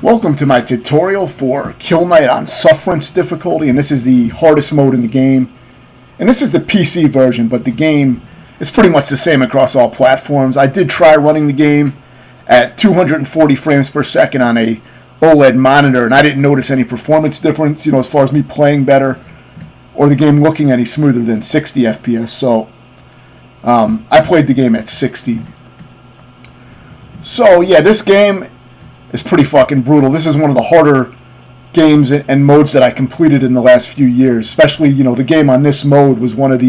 Welcome to my tutorial for Kill Knight on Sufferance difficulty, and this is the hardest mode in the game. And this is the PC version, but the game is pretty much the same across all platforms. I did try running the game at 240 frames per second on a OLED monitor, and I didn't notice any performance difference, as far as me playing better or the game looking any smoother than 60 FPS. So I played the game at 60. So yeah, this game is pretty fucking brutal. This is one of the harder games and modes that I completed in the last few years. Especially, the game on this mode was one of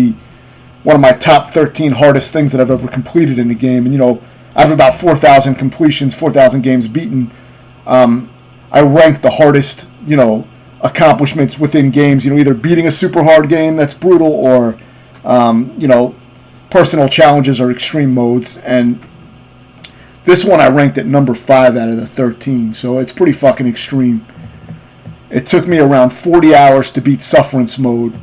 my top 13 hardest things that I've ever completed in a game. And I have about 4,000 completions, 4,000 games beaten. I ranked the hardest, accomplishments within games. Either beating a super hard game that's brutal, or personal challenges or extreme modes. And this one I ranked at number 5 out of the 13, so it's pretty fucking extreme. It took me around 40 hours to beat Sufferance mode.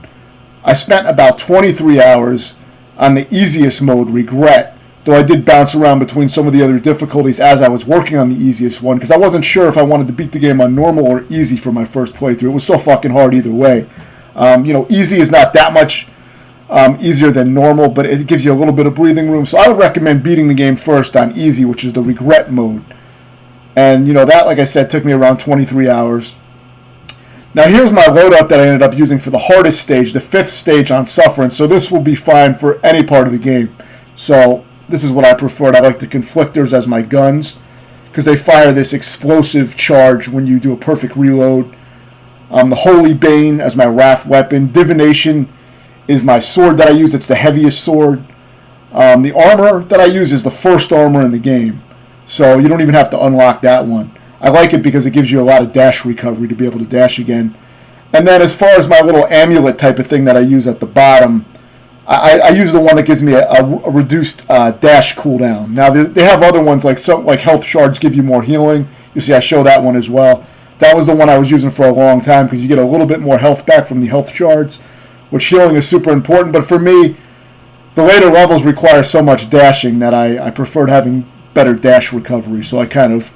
I spent about 23 hours on the easiest mode, Regret, though I did bounce around between some of the other difficulties as I was working on the easiest one, because I wasn't sure if I wanted to beat the game on normal or easy for my first playthrough. It was so fucking hard either way. Easy is not that much easier than normal, but it gives you a little bit of breathing room. So I would recommend beating the game first on easy, which is the Regret mode. And that, like I said, took me around 23 hours. Now here's my loadout that I ended up using for the hardest stage, the 5th stage on Sufferance. So this will be fine for any part of the game. So this is what I preferred. I like the Conflictors as my guns, because they fire this explosive charge when you do a perfect reload. The Holy Bane as my Wrath weapon. Divination is my sword that I use. It's the heaviest sword. The armor that I use is the first armor in the game, so you don't even have to unlock that one. I like it because it gives you a lot of dash recovery to be able to dash again. And then as far as my little amulet type of thing that I use at the bottom, I use the one that gives me a reduced dash cooldown. Now they have other ones like health shards give you more healing. You see I show that one as well. That was the one I was using for a long time because you get a little bit more health back from the health shards, which healing is super important. But for me, the later levels require so much dashing that I preferred having better dash recovery. So I kind of,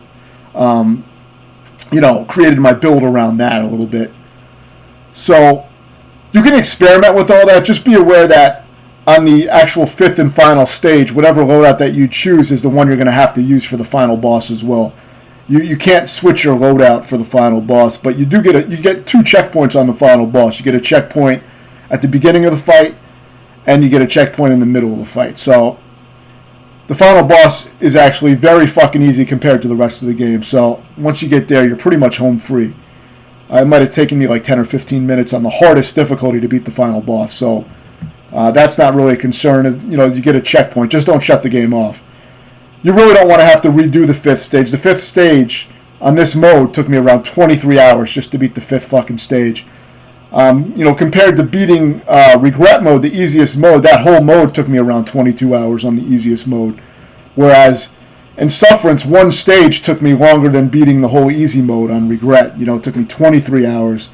created my build around that a little bit. So you can experiment with all that. Just be aware that on the actual 5th and final stage, whatever loadout that you choose is the one you're going to have to use for the final boss as well. You can't switch your loadout for the final boss, but you get 2 checkpoints on the final boss. You get a checkpoint at the beginning of the fight, and you get a checkpoint in the middle of the fight. So the final boss is actually very fucking easy compared to the rest of the game. So once you get there, you're pretty much home free. It might have taken me like 10 or 15 minutes on the hardest difficulty to beat the final boss. So that's not really a concern. You get a checkpoint. Just don't shut the game off. You really don't want to have to redo the 5th stage. The 5th stage on this mode took me around 23 hours just to beat the 5th fucking stage. Compared to beating Regret mode, the easiest mode, that whole mode took me around 22 hours on the easiest mode. Whereas in Sufferance, one stage took me longer than beating the whole easy mode on Regret. It took me 23 hours.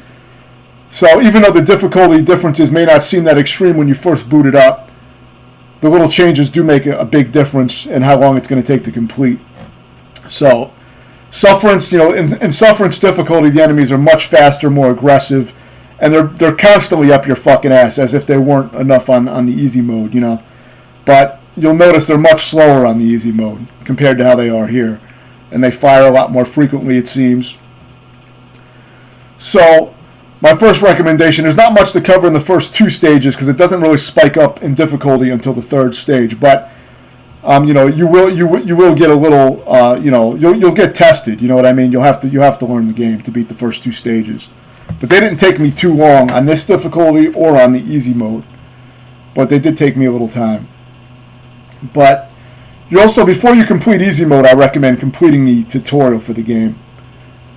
So even though the difficulty differences may not seem that extreme when you first boot it up, the little changes do make a big difference in how long it's going to take to complete. So Sufferance, in Sufferance difficulty, the enemies are much faster, more aggressive, and they're constantly up your fucking ass as if they weren't enough on the easy mode, But you'll notice they're much slower on the easy mode compared to how they are here. And they fire a lot more frequently, it seems. So my first recommendation, there's not much to cover in the first 2 stages because it doesn't really spike up in difficulty until the 3rd stage. But you will get a little, you'll get tested. You know what I mean? You have to learn the game to beat the first 2 stages. But they didn't take me too long on this difficulty or on the easy mode. But they did take me a little time. But you also, before you complete easy mode, I recommend completing the tutorial for the game.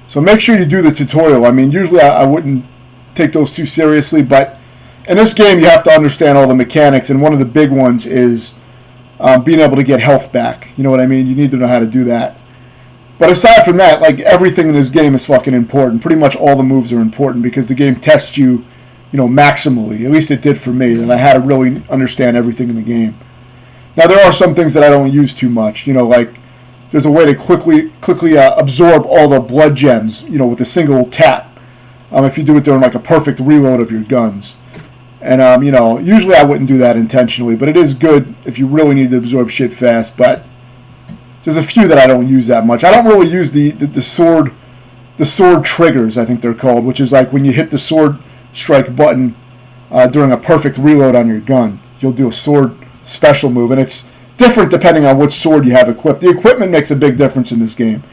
So make sure you do the tutorial. I mean, usually I wouldn't take those too seriously, but in this game you have to understand all the mechanics, and one of the big ones is being able to get health back. You know what I mean? You need to know how to do that. But aside from that, like, everything in this game is fucking important. Pretty much all the moves are important because the game tests you, maximally. At least it did for me, that I had to really understand everything in the game. Now, there are some things that I don't use too much, like there's a way to quickly absorb all the blood gems, with a single tap. If you do it during like a perfect reload of your guns. And, usually I wouldn't do that intentionally, but it is good if you really need to absorb shit fast. But there's a few that I don't use that much. I don't really use the sword triggers, I think they're called, which is like when you hit the sword strike button during a perfect reload on your gun. You'll do a sword special move, and it's different depending on which sword you have equipped. The equipment makes a big difference in this game.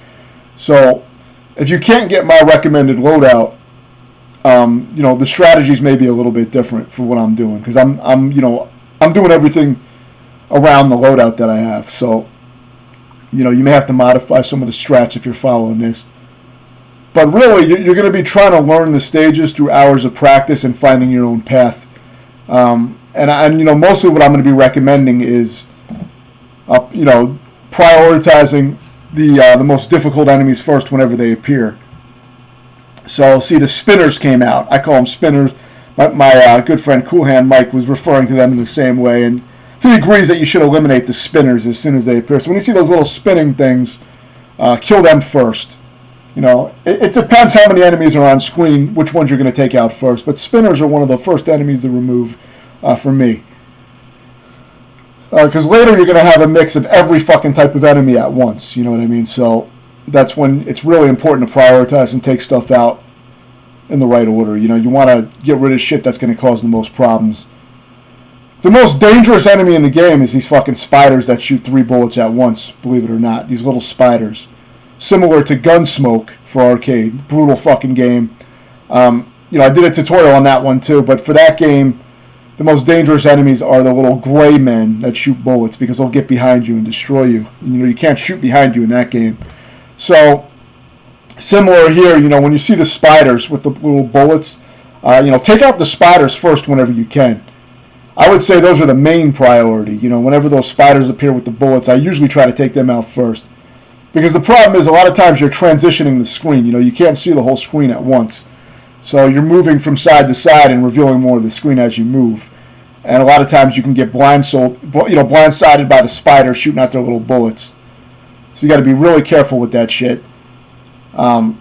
So if you can't get my recommended loadout, the strategies may be a little bit different for what I'm doing, because I'm doing everything around the loadout that I have. So, you may have to modify some of the strats if you're following this. But really, you're going to be trying to learn the stages through hours of practice and finding your own path. And mostly what I'm going to be recommending is, prioritizing the most difficult enemies first whenever they appear. So, see, the spinners came out. I call them spinners. My good friend Cool Hand Mike was referring to them in the same way, and he agrees that you should eliminate the spinners as soon as they appear. So when you see those little spinning things, kill them first. It depends how many enemies are on screen, which ones you're going to take out first. But spinners are one of the first enemies to remove for me. Because later you're going to have a mix of every fucking type of enemy at once. You know what I mean? So that's when it's really important to prioritize and take stuff out in the right order. You want to get rid of shit that's going to cause the most problems. The most dangerous enemy in the game is these fucking spiders that shoot 3 bullets at once, believe it or not. These little spiders. Similar to Gun.Smoke for arcade. Brutal fucking game. I did a tutorial on that one too, but for that game, the most dangerous enemies are the little gray men that shoot bullets, because they'll get behind you and destroy you. You can't shoot behind you in that game. So, similar here, when you see the spiders with the little bullets, take out the spiders first whenever you can. I would say those are the main priority. Whenever those spiders appear with the bullets, I usually try to take them out first. Because the problem is, a lot of times you're transitioning the screen. You can't see the whole screen at once. So you're moving from side to side and revealing more of the screen as you move. And a lot of times you can get blindsided by the spiders shooting out their little bullets. So you got to be really careful with that shit. The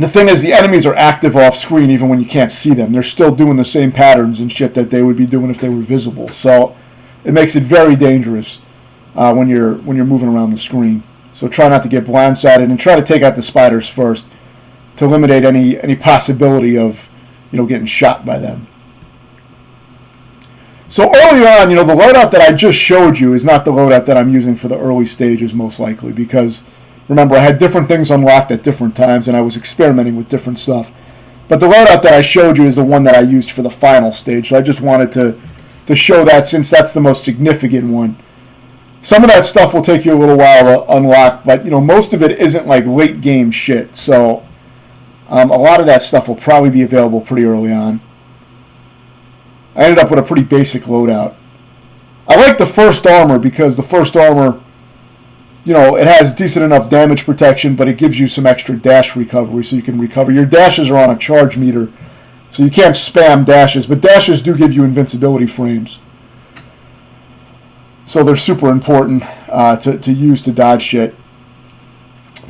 thing is, the enemies are active off screen even when you can't see them. They're still doing the same patterns and shit that they would be doing if they were visible. So it makes it very dangerous when you're moving around the screen. So try not to get blindsided, and try to take out the spiders first to eliminate any possibility of getting shot by them. So earlier on, the loadout that I just showed you is not the loadout that I'm using for the early stages, most likely, because remember, I had different things unlocked at different times, and I was experimenting with different stuff. But the loadout that I showed you is the one that I used for the final stage, so I just wanted to show that, since that's the most significant one. Some of that stuff will take you a little while to unlock, but most of it isn't like late game shit, so a lot of that stuff will probably be available pretty early on. I ended up with a pretty basic loadout. I like the first armor because the first armor, it has decent enough damage protection, but it gives you some extra dash recovery, so you can recover. Your dashes are on a charge meter, so you can't spam dashes, but dashes do give you invincibility frames. So they're super important to use to dodge shit.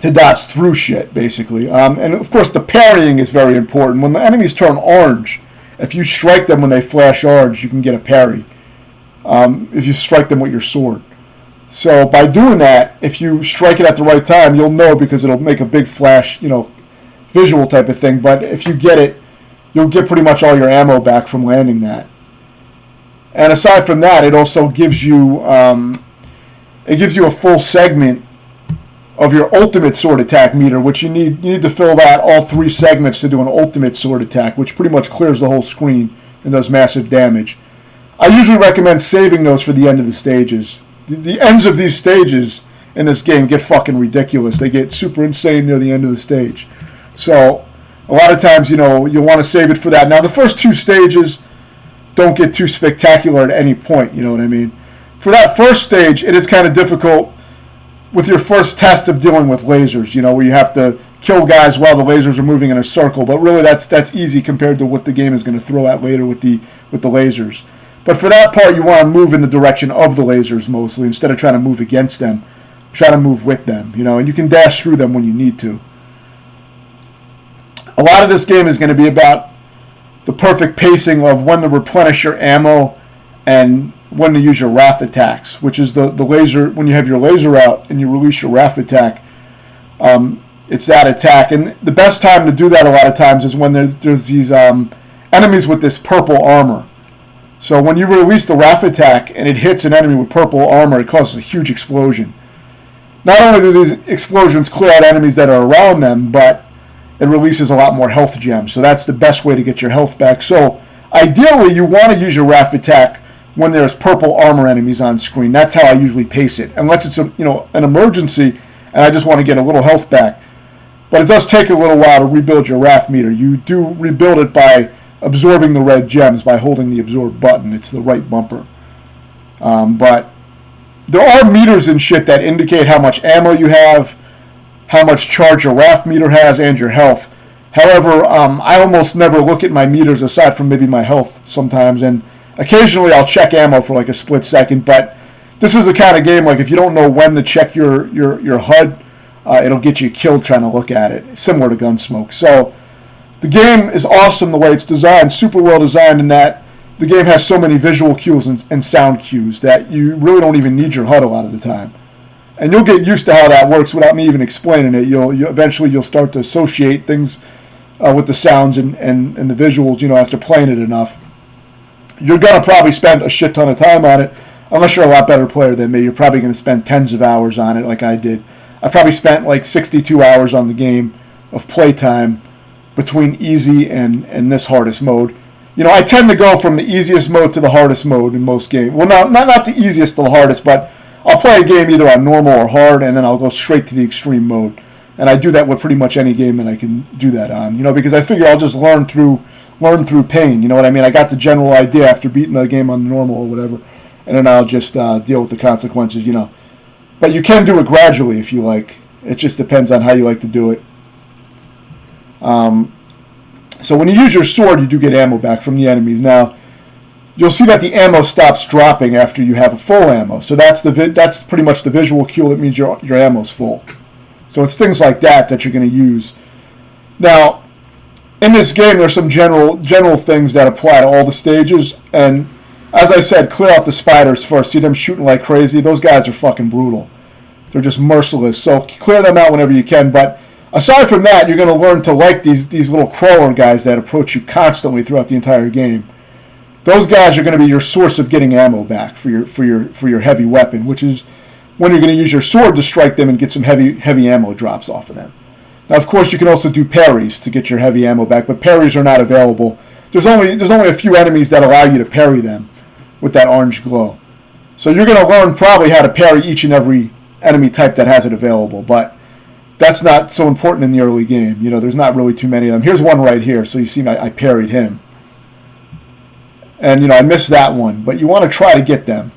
To dodge through shit, basically. And of course, the parrying is very important. When the enemies turn orange, if you strike them when they flash orange, you can get a parry. If you strike them with your sword. So by doing that, if you strike it at the right time, you'll know, because it'll make a big flash, visual type of thing. But if you get it, you'll get pretty much all your ammo back from landing that. And aside from that, it also gives you a full segment of your ultimate sword attack meter, which you need to fill that all 3 segments to do an ultimate sword attack, which pretty much clears the whole screen and does massive damage. I usually recommend saving those for the end of the stages. The ends of these stages in this game get fucking ridiculous. They get super insane near the end of the stage. So a lot of times, you'll want to save it for that. Now, the first 2 stages don't get too spectacular at any point, you know what I mean? For that first stage, it is kind of difficult with your first test of dealing with lasers, where you have to kill guys while the lasers are moving in a circle. But really, that's easy compared to what the game is going to throw at later with the lasers. But for that part, you want to move in the direction of the lasers mostly, instead of trying to move against them. try to move with them, you know, and you can dash through them when you need to. A lot of this game is going to be about the perfect pacing of when to replenish your ammo and when to use your wrath attacks, which is the laser. When you have your laser out and you release your wrath attack, it's that attack. And the best time to do that a lot of times is when there's these enemies with this purple armor. So when you release the wrath attack and it hits an enemy with purple armor, it causes a huge explosion. Not only do these explosions clear out enemies that are around them, but it releases a lot more health gems. So that's the best way to get your health back. So ideally, you want to use your wrath attack when there's purple armor enemies on screen. That's how I usually pace it, unless it's an emergency and I just want to get a little health back. But it does take a little while to rebuild your wrath meter. You do rebuild it by absorbing the red gems by holding the absorb button. It's the right bumper. But there are meters and shit that indicate how much ammo you have, how much charge your wrath meter has, and your health. However, I almost never look at my meters aside from maybe my health sometimes, and occasionally I'll check ammo for like a split second, but this is the kind of game, like if you don't know when to check your HUD, it'll get you killed trying to look at it, similar to Gun.Smoke. So the game is awesome the way it's designed, super well designed in that the game has so many visual cues and sound cues that you really don't even need your HUD a lot of the time. And you'll get used to how that works without me even explaining it. Eventually you'll start to associate things with the sounds and the visuals, you know, after playing it enough. You're going to probably spend a shit ton of time on it. Unless you're a lot better player than me, you're probably going to spend tens of hours on it like I did. I probably spent like 62 hours on the game of playtime between easy and this hardest mode. You know, I tend to go from the easiest mode to the hardest mode in most games. Well, not the easiest to the hardest, but I'll play a game either on normal or hard, and then I'll go straight to the extreme mode. And I do that with pretty much any game that I can do that on, you know, because I figure I'll just learn through pain, you know what I mean? I got the general idea after beating a game on normal or whatever, and then I'll just deal with the consequences, you know. But you can do it gradually if you like. It just depends on how you like to do it. So when you use your sword, you do get ammo back from the enemies. Now, you'll see that the ammo stops dropping after you have a full ammo. So that's pretty much the visual cue that means your ammo's full. So it's things like that you're going to use. Now, in this game, there's some general things that apply to all the stages. And as I said, clear out the spiders first. See them shooting like crazy? Those guys are fucking brutal. They're just merciless. So clear them out whenever you can. But aside from that, you're going to learn to like these little crawler guys that approach you constantly throughout the entire game. Those guys are going to be your source of getting ammo back for your heavy weapon, which is when you're going to use your sword to strike them and get some heavy ammo drops off of them. Now, of course, you can also do parries to get your heavy ammo back, but parries are not available. There's only a few enemies that allow you to parry them with that orange glow. So you're going to learn probably how to parry each and every enemy type that has it available, but that's not so important in the early game. You know, there's not really too many of them. Here's one right here, so you see I parried him. And, you know, I missed that one, but you want to try to get them,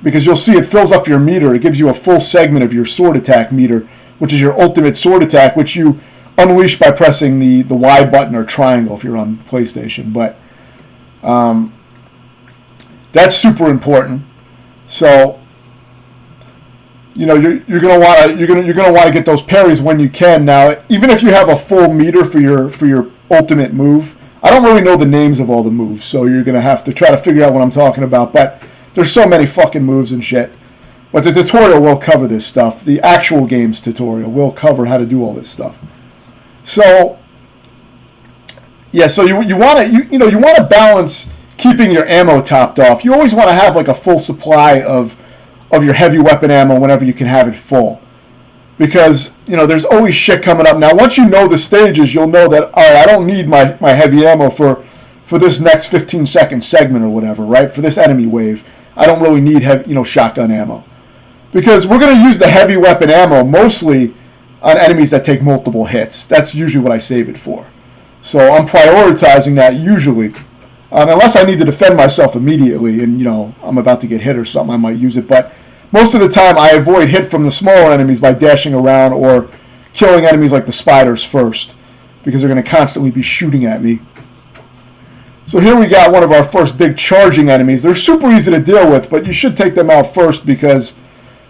because you'll see it fills up your meter. It gives you a full segment of your sword attack meter, which is your ultimate sword attack, which you unleash by pressing the Y button or triangle if you're on PlayStation. But that's super important. So, you know, you're gonna want to get those parries when you can. Now, even if you have a full meter for your ultimate move, I don't really know the names of all the moves, so you're gonna have to try to figure out what I'm talking about. But there's so many fucking moves and shit. But the tutorial will cover this stuff. The actual game's tutorial will cover how to do all this stuff. So, yeah. So you want to balance keeping your ammo topped off. You always want to have like a full supply of your heavy weapon ammo whenever you can have it full, because you know there's always shit coming up. Now, once you know the stages, you'll know that all right, I don't need my heavy ammo for this next 15-second segment or whatever, right? For this enemy wave, I don't really need shotgun ammo. Because we're going to use the heavy weapon ammo mostly on enemies that take multiple hits. That's usually what I save it for. So I'm prioritizing that usually. Unless I need to defend myself immediately and, you know, I'm about to get hit or something, I might use it. But most of the time I avoid hit from the smaller enemies by dashing around or killing enemies like the spiders first, because they're going to constantly be shooting at me. So here we got one of our first big charging enemies. They're super easy to deal with, but you should take them out first because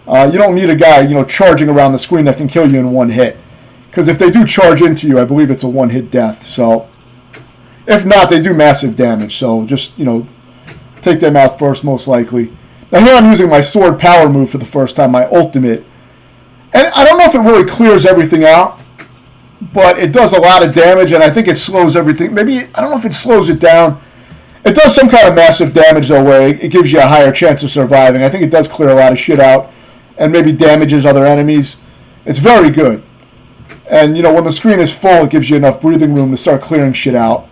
You don't need a guy, charging around the screen that can kill you in one hit. Because if they do charge into you, I believe it's a one-hit death. So, if not, they do massive damage. So, just, take them out first, most likely. Now, here I'm using my sword power move for the first time, my ultimate. And I don't know if it really clears everything out, but it does a lot of damage, and I think it slows everything. Maybe, I don't know if it slows it down. It does some kind of massive damage, though, where it gives you a higher chance of surviving. I think it does clear a lot of shit out, and maybe damages other enemies. It's very good. And, when the screen is full, it gives you enough breathing room to start clearing shit out.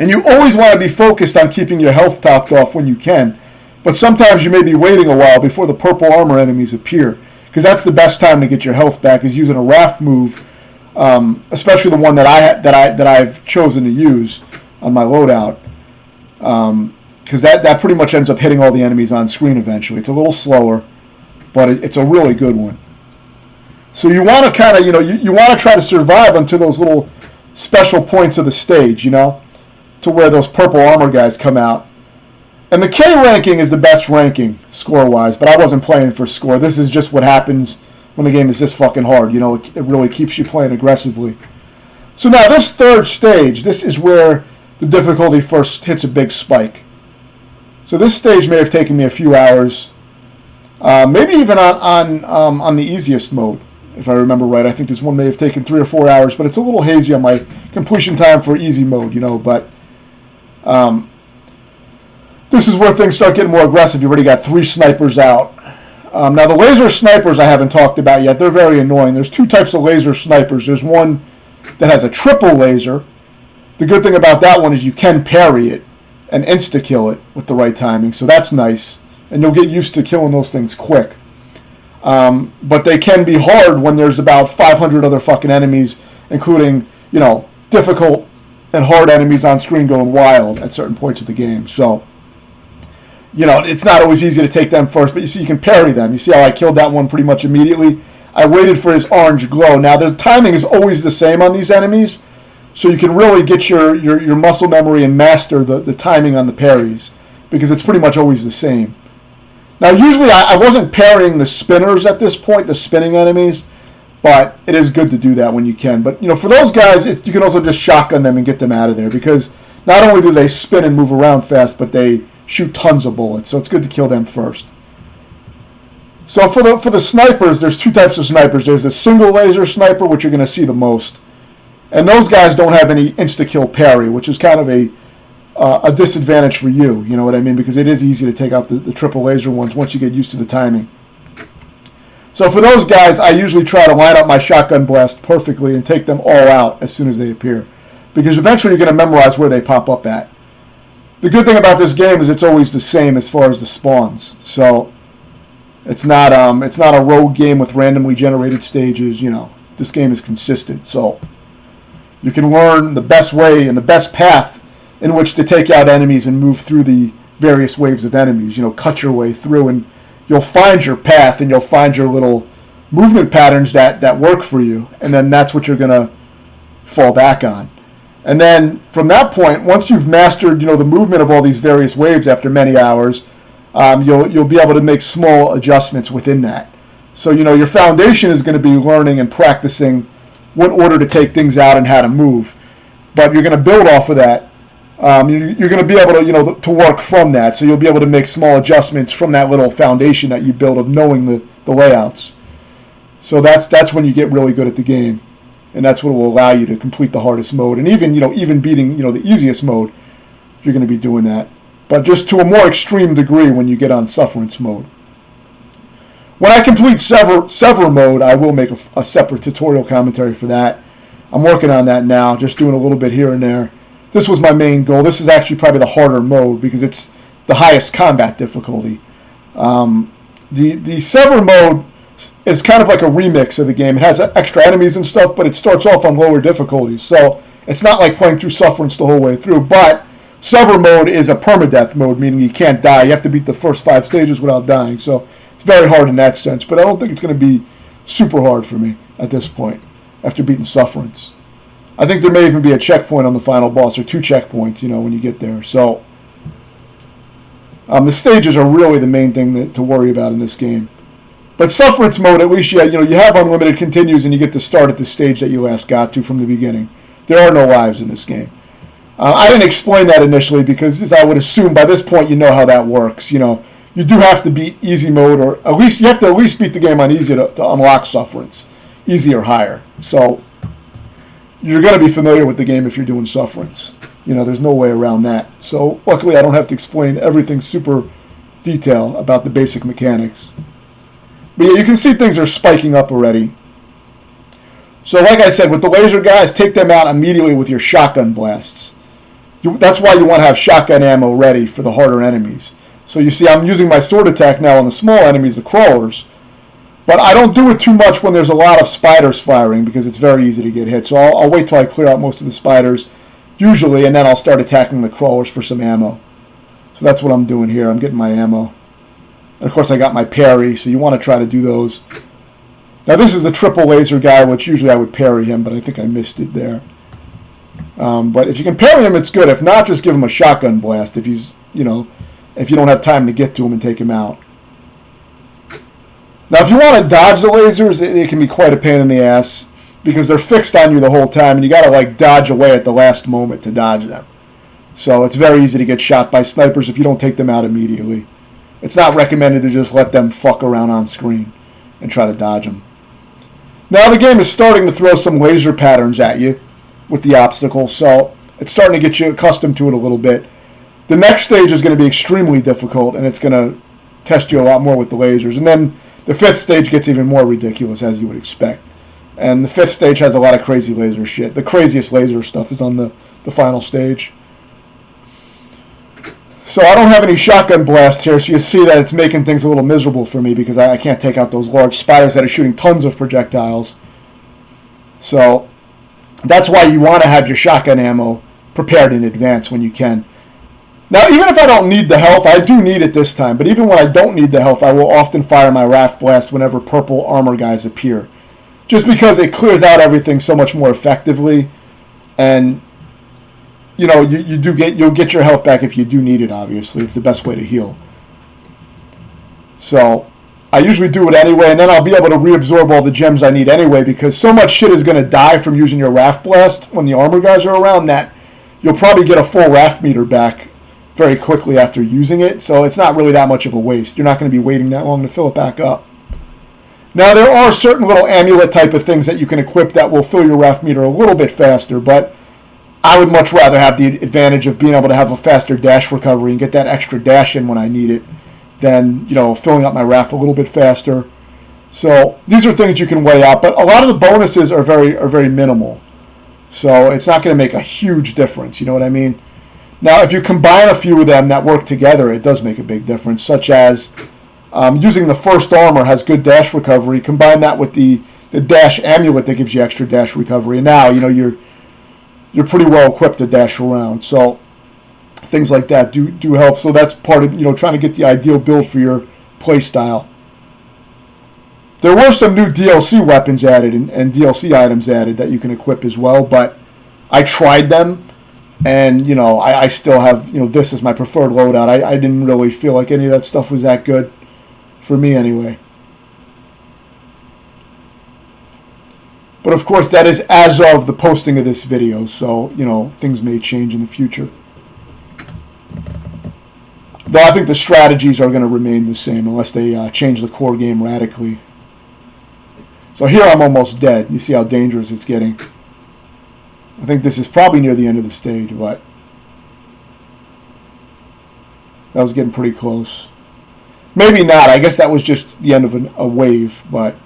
And you always want to be focused on keeping your health topped off when you can. But sometimes you may be waiting a while before the purple armor enemies appear. Because that's the best time to get your health back, is using a raft move. Especially the one that I've chosen to use on my loadout. Because that pretty much ends up hitting all the enemies on screen eventually. It's a little slower, but it's a really good one. So you want to kind of, you want to try to survive until those little special points of the stage, to where those purple armor guys come out. And the K ranking is the best ranking, score-wise, but I wasn't playing for score. This is just what happens when the game is this fucking hard. It really keeps you playing aggressively. So now this third stage, this is where the difficulty first hits a big spike. So this stage may have taken me a few hours, maybe even on the easiest mode. If I remember right, I think this one may have taken 3 or 4 hours, but it's a little hazy on my completion time for easy mode, but this is where things start getting more aggressive. You already got 3 snipers out. Now, the laser snipers I haven't talked about yet. They're very annoying. There's 2 types of laser snipers. There's one that has a triple laser. The good thing about that one is you can parry it and insta-kill it with the right timing, so that's nice. And you'll get used to killing those things quick. But they can be hard when there's about 500 other fucking enemies, including, difficult and hard enemies on screen going wild at certain points of the game. So, it's not always easy to take them first, but you see you can parry them. You see how I killed that one pretty much immediately? I waited for his orange glow. Now, the timing is always the same on these enemies, so you can really get your muscle memory and master the timing on the parries, because it's pretty much always the same. Now, usually I wasn't parrying the spinners at this point, the spinning enemies, but it is good to do that when you can. But, for those guys, you can also just shotgun them and get them out of there, because not only do they spin and move around fast, but they shoot tons of bullets, so it's good to kill them first. So for the snipers, there's 2 types of snipers. There's the single laser sniper, which you're going to see the most, and those guys don't have any insta-kill parry, which is kind of a disadvantage for you, you know what I mean? Because it is easy to take out the triple laser ones once you get used to the timing. So for those guys, I usually try to line up my shotgun blast perfectly and take them all out as soon as they appear. Because eventually you're going to memorize where they pop up at. The good thing about this game is it's always the same as far as the spawns. So it's not a rogue game with randomly generated stages, This game is consistent. So you can learn the best way and the best path in which to take out enemies and move through the various waves of enemies. Cut your way through, and you'll find your path, and you'll find your little movement patterns that work for you, and then that's what you're going to fall back on. And then from that point, once you've mastered, the movement of all these various waves after many hours, you'll be able to make small adjustments within that. So, your foundation is going to be learning and practicing what order to take things out and how to move. But you're going to build off of that. You're going to be able to, to work from that. So you'll be able to make small adjustments from that little foundation that you build of knowing the layouts. So that's when you get really good at the game. And that's what will allow you to complete the hardest mode. And even beating, the easiest mode, you're going to be doing that. But just to a more extreme degree when you get on Sufferance mode. When I complete Sever mode, I will make a separate tutorial commentary for that. I'm working on that now, just doing a little bit here and there. This was my main goal. This is actually probably the harder mode because it's the highest combat difficulty. The Sever mode is kind of like a remix of the game. It has extra enemies and stuff, but it starts off on lower difficulties. So it's not like playing through Sufferance the whole way through. But Sever mode is a permadeath mode, meaning you can't die. You have to beat the first 5 stages without dying. So it's very hard in that sense. But I don't think it's going to be super hard for me at this point after beating Sufferance. I think there may even be a checkpoint on the final boss, or 2 checkpoints, when you get there. So the stages are really the main thing to worry about in this game. But Sufferance Mode, at least you have unlimited continues and you get to start at the stage that you last got to from the beginning. There are no lives in this game. I didn't explain that initially because, as I would assume, by this point you know how that works. You do have to beat easy mode, or at least you have to at least beat the game on easy to unlock Sufferance, easy or higher. So you're going to be familiar with the game if you're doing Sufferance. There's no way around that. So luckily I don't have to explain everything super detail about the basic mechanics. But yeah, you can see things are spiking up already. So like I said, with the laser guys, take them out immediately with your shotgun blasts. That's why you want to have shotgun ammo ready for the harder enemies. So you see I'm using my sword attack now on the small enemies, the crawlers. But I don't do it too much when there's a lot of spiders firing because it's very easy to get hit. So I'll wait till I clear out most of the spiders, usually, and then I'll start attacking the crawlers for some ammo. So that's what I'm doing here. I'm getting my ammo. And of course I got my parry, so you want to try to do those. Now this is the triple laser guy, which usually I would parry him, but I think I missed it there. But if you can parry him, it's good. If not, just give him a shotgun blast if he's, if you don't have time to get to him and take him out. Now if you want to dodge the lasers, it can be quite a pain in the ass because they're fixed on you the whole time, and you got to dodge away at the last moment to dodge them. So it's very easy to get shot by snipers if you don't take them out immediately. It's not recommended to just let them fuck around on screen and try to dodge them. Now the game is starting to throw some laser patterns at you with the obstacles, so it's starting to get you accustomed to it a little bit. The next stage is going to be extremely difficult, and it's going to test you a lot more with the lasers. And then the fifth stage gets even more ridiculous, as you would expect. And the fifth stage has a lot of crazy laser shit. The craziest laser stuff is on the final stage. So I don't have any shotgun blast here, so you see that it's making things a little miserable for me because I can't take out those large spiders that are shooting tons of projectiles. So that's why you want to have your shotgun ammo prepared in advance when you can. Now, even if I don't need the health, I do need it this time, but even when I don't need the health, I will often fire my Raft Blast whenever purple armor guys appear. Just because it clears out everything so much more effectively, and you'll get your health back if you do need it, obviously. It's the best way to heal. So I usually do it anyway, and then I'll be able to reabsorb all the gems I need anyway, because so much shit is going to die from using your Raft Blast when the armor guys are around that you'll probably get a full Raft meter back very quickly after using it, so it's not really that much of a waste. You're not going to be waiting that long to fill it back up. Now, there are certain little amulet type of things that you can equip that will fill your Raft meter a little bit faster, but I would much rather have the advantage of being able to have a faster dash recovery and get that extra dash in when I need it than, filling up my Raft a little bit faster. So these are things you can weigh out, but a lot of the bonuses are very minimal. So it's not going to make a huge difference, you know what I mean? Now, if you combine a few of them that work together, it does make a big difference, such as using the first armor has good dash recovery. Combine that with the dash amulet that gives you extra dash recovery, and now you're pretty well equipped to dash around. So things like that do help. So that's part of trying to get the ideal build for your play style. There were some new DLC weapons added and DLC items added that you can equip as well, but I tried them. And, I still have, this is my preferred loadout. I didn't really feel like any of that stuff was that good for me anyway. But, of course, that is as of the posting of this video. So, things may change in the future. Though I think the strategies are going to remain the same unless they change the core game radically. So here I'm almost dead. You see how dangerous it's getting. I think this is probably near the end of the stage, but that was getting pretty close. Maybe not. I guess that was just the end of a wave, but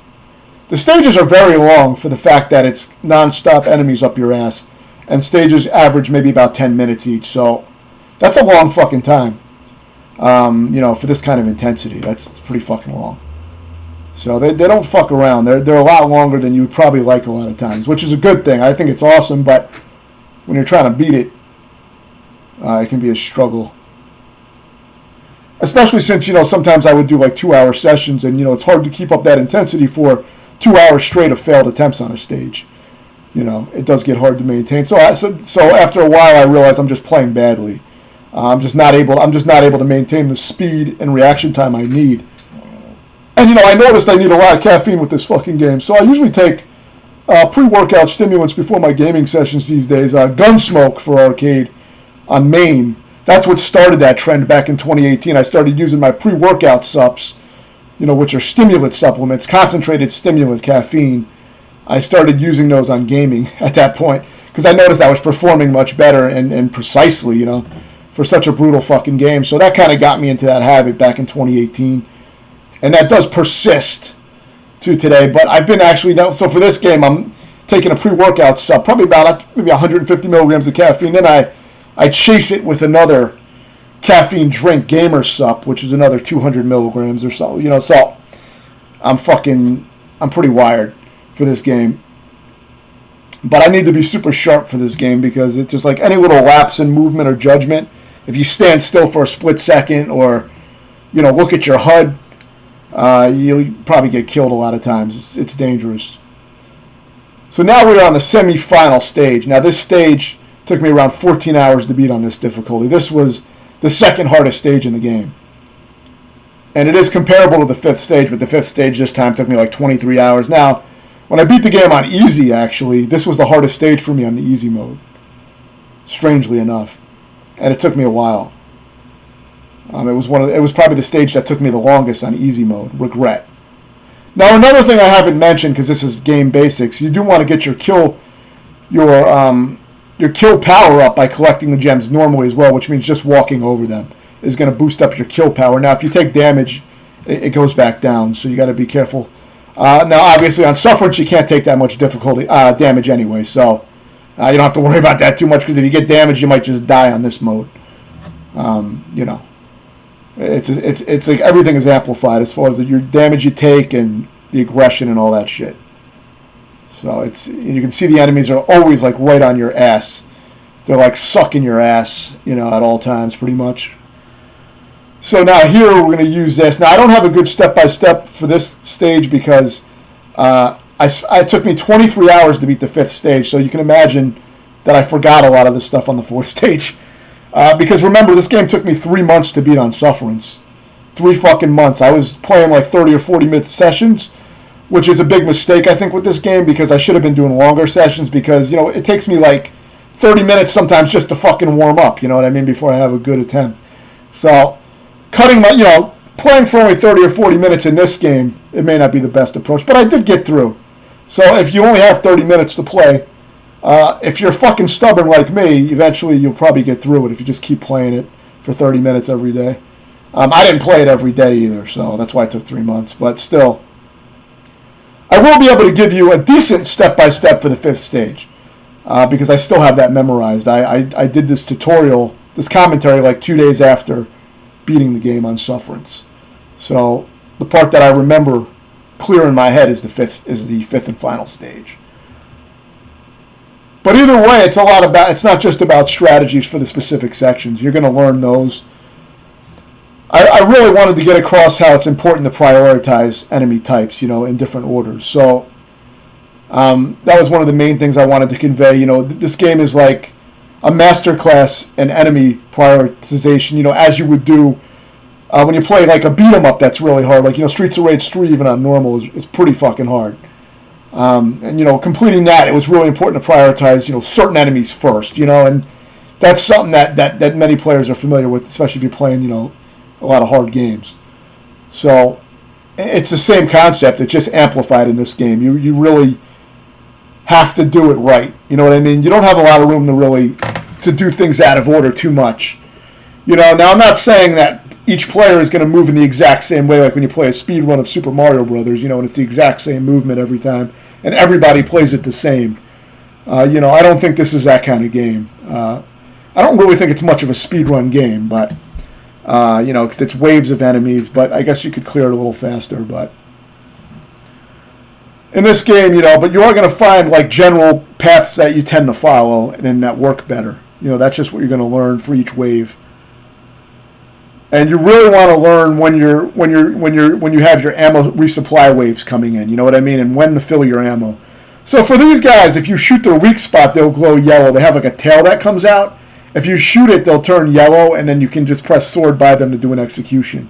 the stages are very long for the fact that it's non-stop enemies up your ass, and stages average maybe about 10 minutes each, so that's a long fucking time. For this kind of intensity, that's pretty fucking long. So they don't fuck around. They're a lot longer than you would probably like a lot of times, which is a good thing. I think it's awesome, but when you're trying to beat it, it can be a struggle. Especially since, sometimes I would do 2-hour sessions, and, it's hard to keep up that intensity for 2 hours straight of failed attempts on a stage. It does get hard to maintain. So after a while, I realized I'm just playing badly. I'm just not able to maintain the speed and reaction time I need And, I noticed I need a lot of caffeine with this fucking game. So I usually take pre-workout stimulants before my gaming sessions these days. Gun.Smoke for arcade on Maine. That's what started that trend back in 2018. I started using my pre-workout sups, which are stimulant supplements, concentrated stimulant caffeine. I started using those on gaming at that point because I noticed I was performing much better and precisely, for such a brutal fucking game. So that kind of got me into that habit back in 2018. And that does persist to today. But I've been so for this game, I'm taking a pre-workout sup, probably about maybe 150 milligrams of caffeine. Then I chase it with another caffeine drink, Gamer Sup, which is another 200 milligrams or so. So I'm pretty wired for this game. But I need to be super sharp for this game because it's just like any little lapse in movement or judgment. If you stand still for a split second or, look at your HUD, you'll probably get killed a lot of times. It's dangerous. So now we're on the semi-final stage. Now this stage took me around 14 hours to beat on this difficulty. This was the second hardest stage in the game. And it is comparable to the fifth stage, but the fifth stage this time took me like 23 hours. Now, when I beat the game on easy, actually, this was the hardest stage for me on the easy mode. Strangely enough. And it took me a while. It was probably the stage that took me the longest on easy mode. Regret. Now, another thing I haven't mentioned, because this is game basics, you do want to get your kill power up by collecting the gems normally as well, which means just walking over them is going to boost up your kill power. Now, if you take damage, it goes back down, so you got to be careful. Now, obviously, on Sufferance, you can't take that much damage anyway, so you don't have to worry about that too much, because if you get damaged, you might just die on this mode. It's like everything is amplified as far as your damage you take and the aggression and all that shit. So you can see the enemies are always like right on your ass. They're like sucking your ass, at all times pretty much. So now here we're going to use this. Now I don't have a good step-by-step for this stage because it took me 23 hours to beat the fifth stage. So you can imagine that I forgot a lot of the stuff on the fourth stage. Because remember, this game took me 3 months to beat on Sufferance. 3 fucking months. I was playing like 30 or 40 minute sessions, which is a big mistake, I think, with this game, because I should have been doing longer sessions because, it takes me like 30 minutes sometimes just to fucking warm up, you know what I mean, before I have a good attempt. So, playing for only 30 or 40 minutes in this game, it may not be the best approach, but I did get through. So if you only have 30 minutes to play, if you're fucking stubborn like me, eventually you'll probably get through it if you just keep playing it for 30 minutes every day. I didn't play it every day either, so that's why it took 3 months. But still, I will be able to give you a decent step-by-step for the fifth stage because I still have that memorized. I did this tutorial, this commentary, like 2 days after beating the game on Sufferance. So the part that I remember clear in my head is the fifth and final stage. But either way, it's not just about strategies for the specific sections. You're going to learn those. I really wanted to get across how it's important to prioritize enemy types, in different orders. So that was one of the main things I wanted to convey. This game is like a masterclass in enemy prioritization, as you would do when you play like a beat 'em up that's really hard. Like, Streets of Rage 3, even on normal, is pretty fucking hard. And, completing that, it was really important to prioritize, certain enemies first, and that's something that many players are familiar with, especially if you're playing, a lot of hard games. So it's the same concept. It's just amplified in this game. You really have to do it right. You know what I mean? You don't have a lot of room to do things out of order too much. Now I'm not saying that each player is going to move in the exact same way, like when you play a speed run of Super Mario Brothers, and it's the exact same movement every time, and everybody plays it the same. I don't think this is that kind of game. I don't really think it's much of a speed run game, but because it's waves of enemies, but I guess you could clear it a little faster. But in this game, but you are going to find like general paths that you tend to follow and then that work better. That's just what you're going to learn for each wave. And you really want to learn when you have your ammo resupply waves coming in. You know what I mean? And when to fill your ammo. So for these guys, if you shoot their weak spot, they'll glow yellow. They have like a tail that comes out. If you shoot it, they'll turn yellow, and then you can just press sword by them to do an execution.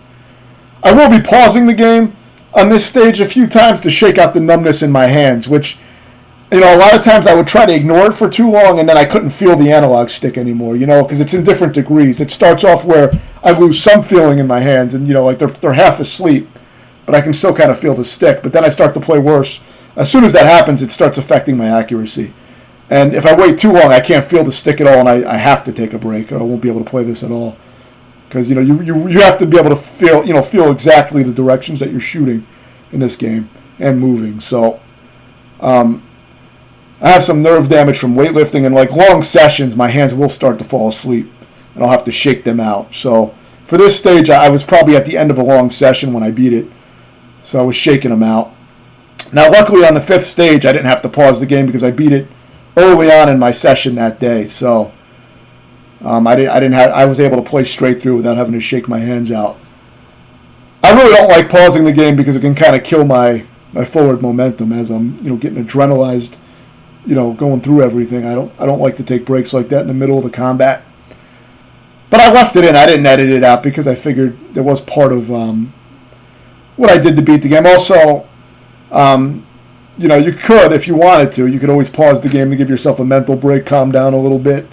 I will be pausing the game on this stage a few times to shake out the numbness in my hands, which, you know, a lot of times I would try to ignore it for too long, and then I couldn't feel the analog stick anymore, you know, because it's in different degrees. It starts off where I lose some feeling in my hands, and, you know, like they're half asleep, but I can still kind of feel the stick. But then I start to play worse. As soon as that happens, it starts affecting my accuracy. And if I wait too long, I can't feel the stick at all, and I have to take a break, or I won't be able to play this at all. Because, you know, you have to be able to feel exactly the directions that you're shooting in this game and moving. So, I have some nerve damage from weightlifting, and like long sessions, my hands will start to fall asleep, and I'll have to shake them out. So for this stage, I was probably at the end of a long session when I beat it, so I was shaking them out. Now, luckily on the 5th stage, I didn't have to pause the game because I beat it early on in my session that day. So I was able to play straight through without having to shake my hands out. I really don't like pausing the game because it can kind of kill my forward momentum as I'm, you know, getting adrenalized, you know, going through everything. I don't like to take breaks like that in the middle of the combat. But I left it in. I didn't edit it out because I figured there was part of what I did to beat the game. Also, you know, you could, if you wanted to, you could always pause the game to give yourself a mental break, calm down a little bit,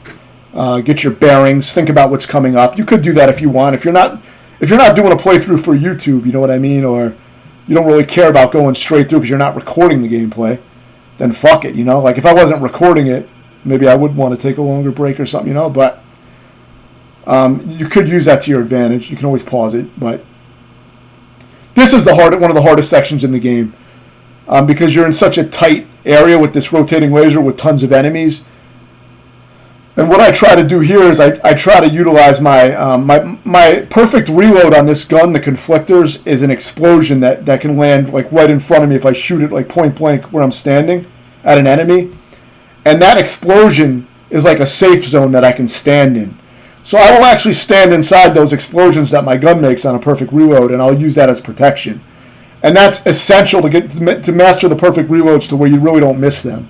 get your bearings, think about what's coming up. You could do that if you want. If you're not doing a playthrough for YouTube, you know what I mean, or you don't really care about going straight through because you're not recording the gameplay, then fuck it, you know. Like if I wasn't recording it, maybe I would want to take a longer break or something, you know. But you could use that to your advantage. You can always pause it. But this is one of the hardest sections in the game because you're in such a tight area with this rotating laser with tons of enemies. And what I try to do here is I try to utilize my perfect reload on this gun, the Conflictors, is an explosion that can land like right in front of me if I shoot it like point blank where I'm standing at an enemy. And that explosion is like a safe zone that I can stand in. So I will actually stand inside those explosions that my gun makes on a perfect reload, and I'll use that as protection. And that's essential to master the perfect reloads to where you really don't miss them.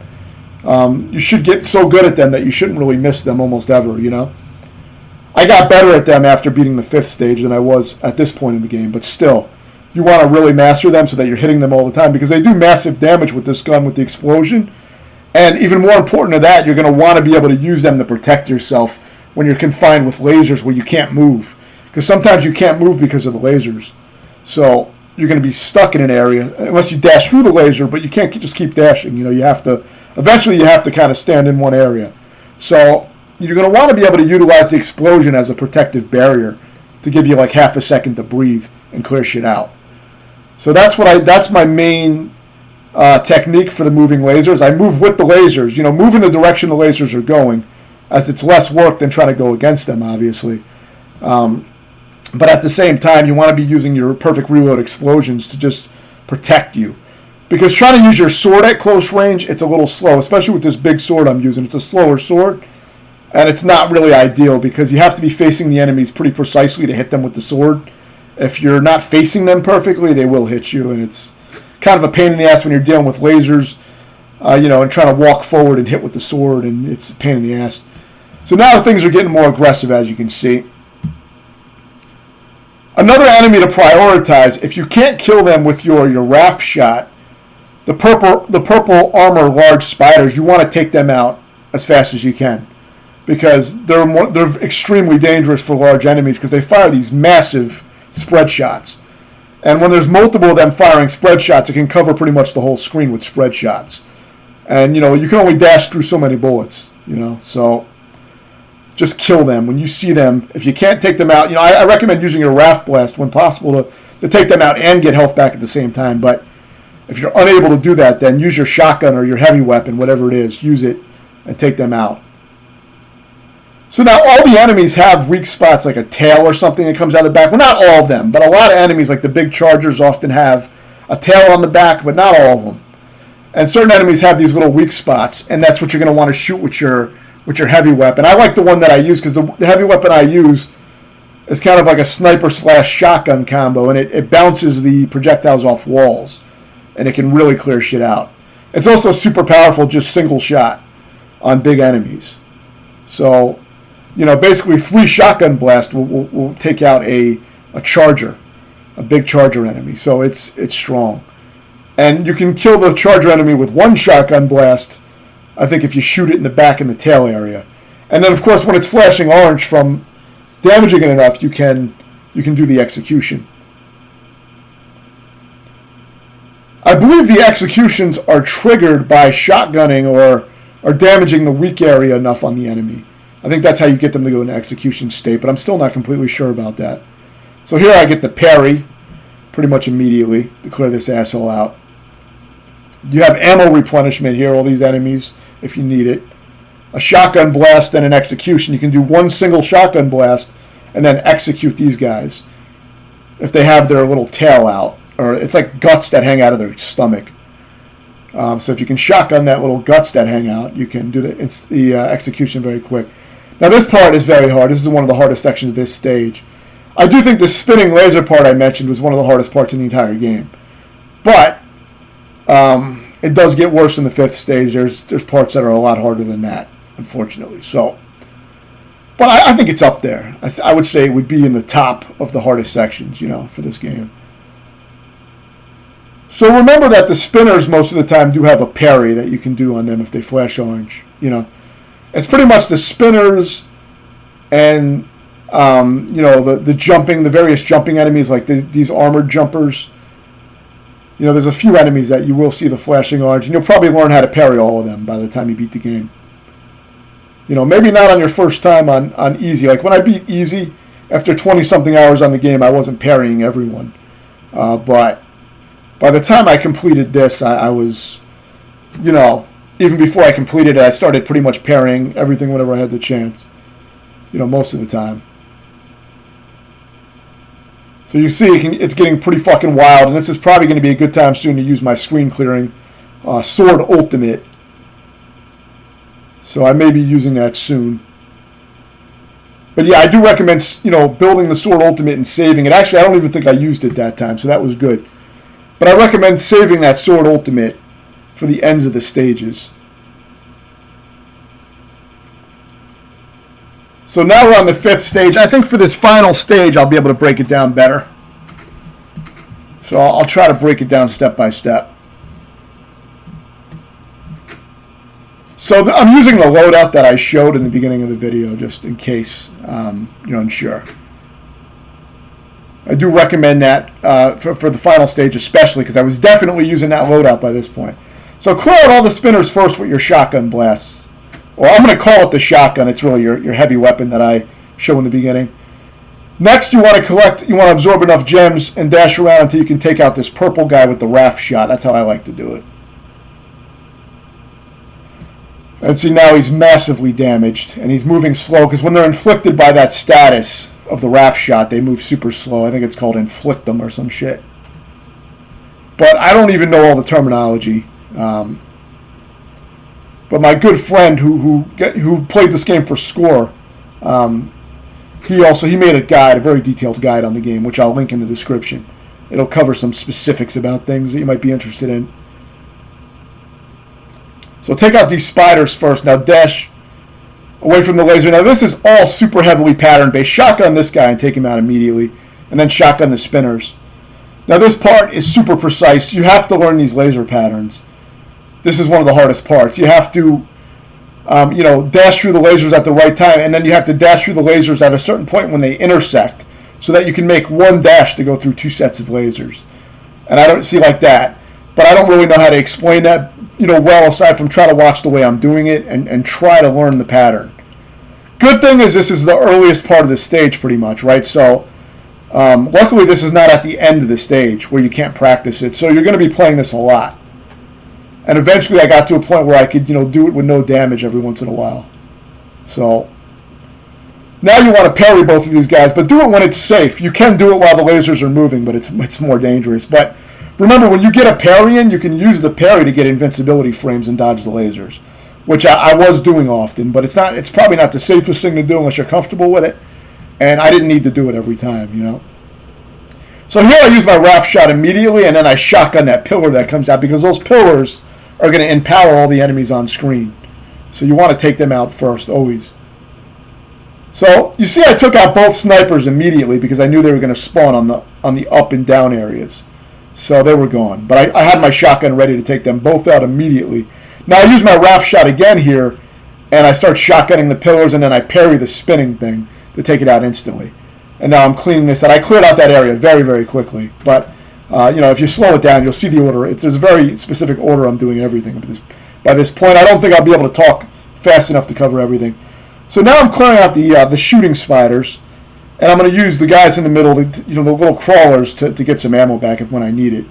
You should get so good at them that you shouldn't really miss them almost ever, you know. I got better at them after beating the 5th stage than I was at this point in the game, but still, you want to really master them so that you're hitting them all the time because they do massive damage with this gun with the explosion. And even more important to that, you're going to want to be able to use them to protect yourself when you're confined with lasers where you can't move. Because sometimes you can't move because of the lasers. So you're going to be stuck in an area unless you dash through the laser, but you can't just keep dashing. You know, eventually you have to kind of stand in one area. So you're going to want to be able to utilize the explosion as a protective barrier to give you like half a second to breathe and clear shit out. So that's my main technique for the moving lasers. I move with the lasers, you know, move in the direction the lasers are going, as it's less work than trying to go against them, obviously. But at the same time, you want to be using your perfect reload explosions to just protect you. Because trying to use your sword at close range, it's a little slow, especially with this big sword I'm using. It's a slower sword, and it's not really ideal because you have to be facing the enemies pretty precisely to hit them with the sword. If you're not facing them perfectly, they will hit you, and it's kind of a pain in the ass when you're dealing with lasers, you know, and trying to walk forward and hit with the sword, and it's a pain in the ass. So now things are getting more aggressive, as you can see. Another enemy to prioritize, if you can't kill them with your raft shot, the purple armor large spiders, you want to take them out as fast as you can. Because they're extremely dangerous for large enemies because they fire these massive spread shots. And when there's multiple of them firing spread shots, it can cover pretty much the whole screen with spread shots. And, you know, you can only dash through so many bullets, you know, so just kill them when you see them. If you can't take them out, you know, I recommend using your raft blast when possible to take them out and get health back at the same time. But if you're unable to do that, then use your shotgun or your heavy weapon, whatever it is, use it and take them out. So now all the enemies have weak spots like a tail or something that comes out of the back. Well, not all of them, but a lot of enemies like the big chargers often have a tail on the back, but not all of them. And certain enemies have these little weak spots, and that's what you're going to want to shoot with your heavy weapon. I like the one that I use because the heavy weapon I use is kind of like a sniper / shotgun combo, and it bounces the projectiles off walls, and it can really clear shit out. It's also super powerful, just single shot on big enemies. So, you know, basically 3 shotgun blasts will take out a charger. a big charger enemy. So it's strong. And you can kill the charger enemy with one shotgun blast, I think, if you shoot it in the back and the tail area. And then, of course, when it's flashing orange from damaging it enough, you can do the execution. I believe the executions are triggered by shotgunning or damaging the weak area enough on the enemy. I think that's how you get them to go into execution state, but I'm still not completely sure about that. So here I get the parry pretty much immediately to clear this asshole out. You have ammo replenishment here, all these enemies, if you need it. A shotgun blast and an execution. You can do one single shotgun blast and then execute these guys if they have their little tail out. Or it's like guts that hang out of their stomach. So if you can shotgun that little guts that hang out, you can do the execution very quick. Now this part is very hard. This is one of the hardest sections of this stage. I do think the spinning laser part I mentioned was one of the hardest parts in the entire game. But it does get worse in the 5th stage. There's parts that are a lot harder than that, unfortunately. So, but I think it's up there. I would say it would be in the top of the hardest sections, for this game. So remember that the spinners most of the time do have a parry that you can do on them if they flash orange. It's pretty much the spinners and the jumping, the various jumping enemies like these armored jumpers. There's a few enemies that you will see the flashing orange, and you'll probably learn how to parry all of them by the time you beat the game. Maybe not on your first time on easy. Like when I beat easy, after 20-something hours on the game, I wasn't parrying everyone. But by the time I completed this, I was, even before I completed it, I started pretty much parrying everything whenever I had the chance. Most of the time. So you see, it's getting pretty fucking wild, and this is probably going to be a good time soon to use my screen clearing sword ultimate. So I may be using that soon. But yeah, I do recommend, building the sword ultimate and saving it. Actually, I don't even think I used it that time, so that was good. But I recommend saving that sword ultimate for the ends of the stages. So now we're on the 5th stage. I think for this final stage, I'll be able to break it down better. So I'll try to break it down step by step. So I'm using the loadout that I showed in the beginning of the video, just in case you're unsure. I do recommend that for the final stage especially, because I was definitely using that loadout by this point. So clear out all the spinners first with your shotgun blasts. Or I'm going to call it the shotgun. It's really your heavy weapon that I show in the beginning. Next, you want to absorb enough gems and dash around until you can take out this purple guy with the raft shot. That's how I like to do it. And see, now he's massively damaged, and he's moving slow, because when they're inflicted by that status of the raft shot, they move super slow. I think it's called inflict them or some shit. But I don't even know all the terminology. But my good friend who played this game for Score, he made a very detailed guide on the game, which I'll link in the description. It'll cover some specifics about things that you might be interested in. So take out these spiders first. Now dash away from the laser. Now this is all super heavily pattern based. Shotgun this guy and take him out immediately, and then shotgun the spinners. Now this part is super precise. You have to learn these laser patterns. This is one of the hardest parts. You have to, dash through the lasers at the right time, and then you have to dash through the lasers at a certain point when they intersect, so that you can make one dash to go through 2 sets of lasers. And I don't see like that, but I don't really know how to explain that, well, aside from try to watch the way I'm doing it and try to learn the pattern. Good thing is this is the earliest part of the stage, pretty much, right? So, luckily this is not at the end of the stage where you can't practice it, so you're going to be playing this a lot. And eventually I got to a point where I could, do it with no damage every once in a while. So, now you want to parry both of these guys, but do it when it's safe. You can do it while the lasers are moving, but it's more dangerous. But remember, when you get a parry in, you can use the parry to get invincibility frames and dodge the lasers, which I was doing often, but it's probably not the safest thing to do unless you're comfortable with it. And I didn't need to do it every time, So here I use my raft shot immediately, and then I shotgun that pillar that comes out, because those pillars are going to empower all the enemies on screen. So you want to take them out first, always. So you see I took out both snipers immediately because I knew they were going to spawn on on the up and down areas. So they were gone. But I had my shotgun ready to take them both out immediately. Now I use my RAF shot again here, and I start shotgunning the pillars, and then I parry the spinning thing to take it out instantly. And now I'm cleaning this out. I cleared out that area very, very quickly. But, if you slow it down, you'll see the order. There's a very specific order I'm doing everything. By this point, I don't think I'll be able to talk fast enough to cover everything. So now I'm clearing out the shooting spiders, and I'm going to use the guys in the middle, the little crawlers, to get some ammo back when I need it.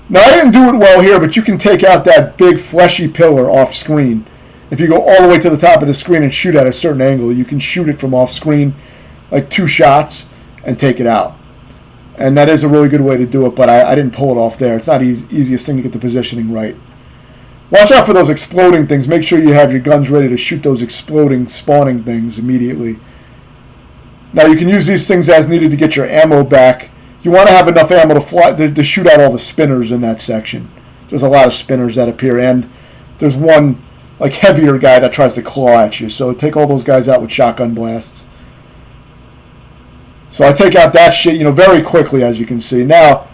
Now, I didn't do it well here, but you can take out that big fleshy pillar off screen. If you go all the way to the top of the screen and shoot at a certain angle, you can shoot it from off screen, like 2 shots, and take it out. And that is a really good way to do it, but I didn't pull it off there. It's not the easiest thing to get the positioning right. Watch out for those exploding things. Make sure you have your guns ready to shoot those exploding, spawning things immediately. Now, you can use these things as needed to get your ammo back. You want to have enough ammo to shoot out all the spinners in that section. There's a lot of spinners that appear, and there's one heavier guy that tries to claw at you. So take all those guys out with shotgun blasts. So I take out that shit, very quickly, as you can see. Now,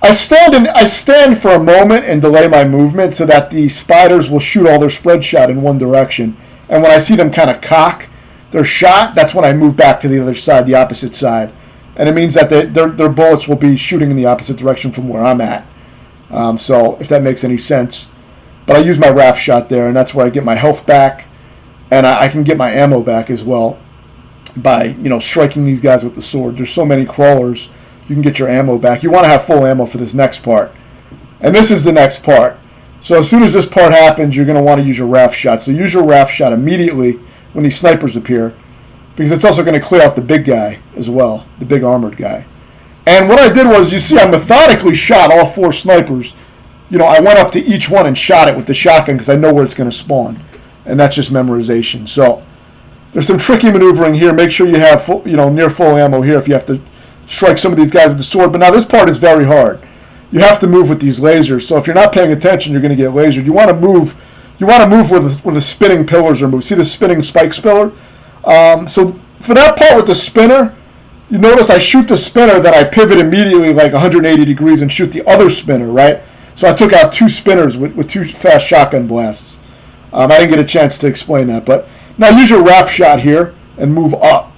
I stand for a moment and delay my movement so that the spiders will shoot all their spread shot in one direction. And when I see them kind of cock their shot, that's when I move back to the other side, the opposite side. And it means that their bullets will be shooting in the opposite direction from where I'm at. So if that makes any sense. But I use my RAF shot there, and that's where I get my health back. And I can get my ammo back as well by, striking these guys with the sword. There's so many crawlers, you can get your ammo back. You want to have full ammo for this next part. And this is the next part. So as soon as this part happens, you're going to want to use your RAF shot. So use your RAF shot immediately when these snipers appear, because it's also going to clear out the big guy as well, the big armored guy. And what I did was, you see, I methodically shot all 4 snipers. I went up to each one and shot it with the shotgun because I know where it's going to spawn. And that's just memorization. So there's some tricky maneuvering here. Make sure you have full, near full ammo here if you have to strike some of these guys with the sword. But now this part is very hard. You have to move with these lasers. So if you're not paying attention, you're going to get lasered. You want to move. You want to move where the spinning pillars are moved. See the spinning spike pillar? So for that part with the spinner, you notice I shoot the spinner, then I pivot immediately 180 degrees and shoot the other spinner, right? So I took out 2 spinners with 2 fast shotgun blasts. I didn't get a chance to explain that, but now use your RAF shot here and move up,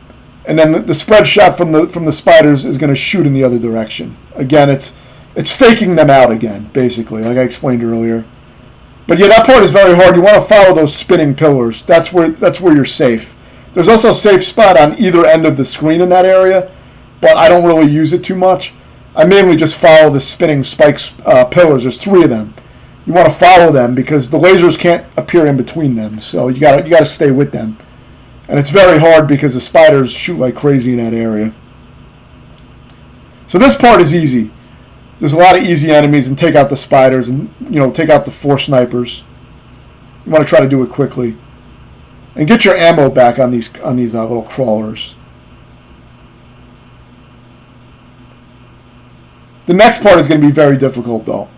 and then the spread shot from the spiders is going to shoot in the other direction. Again, it's faking them out again, basically, like I explained earlier. But yeah, that part is very hard. You want to follow those spinning pillars. That's where you're safe. There's also a safe spot on either end of the screen in that area, but I don't really use it too much. I mainly just follow the spinning spikes pillars. There's 3 of them. You want to follow them because the lasers can't appear in between them. So you got to stay with them. And it's very hard because the spiders shoot like crazy in that area. So this part is easy. There's a lot of easy enemies, and take out the spiders and take out the 4 snipers. You want to try to do it quickly. And get your ammo back on these little crawlers. The next part is going to be very difficult, though.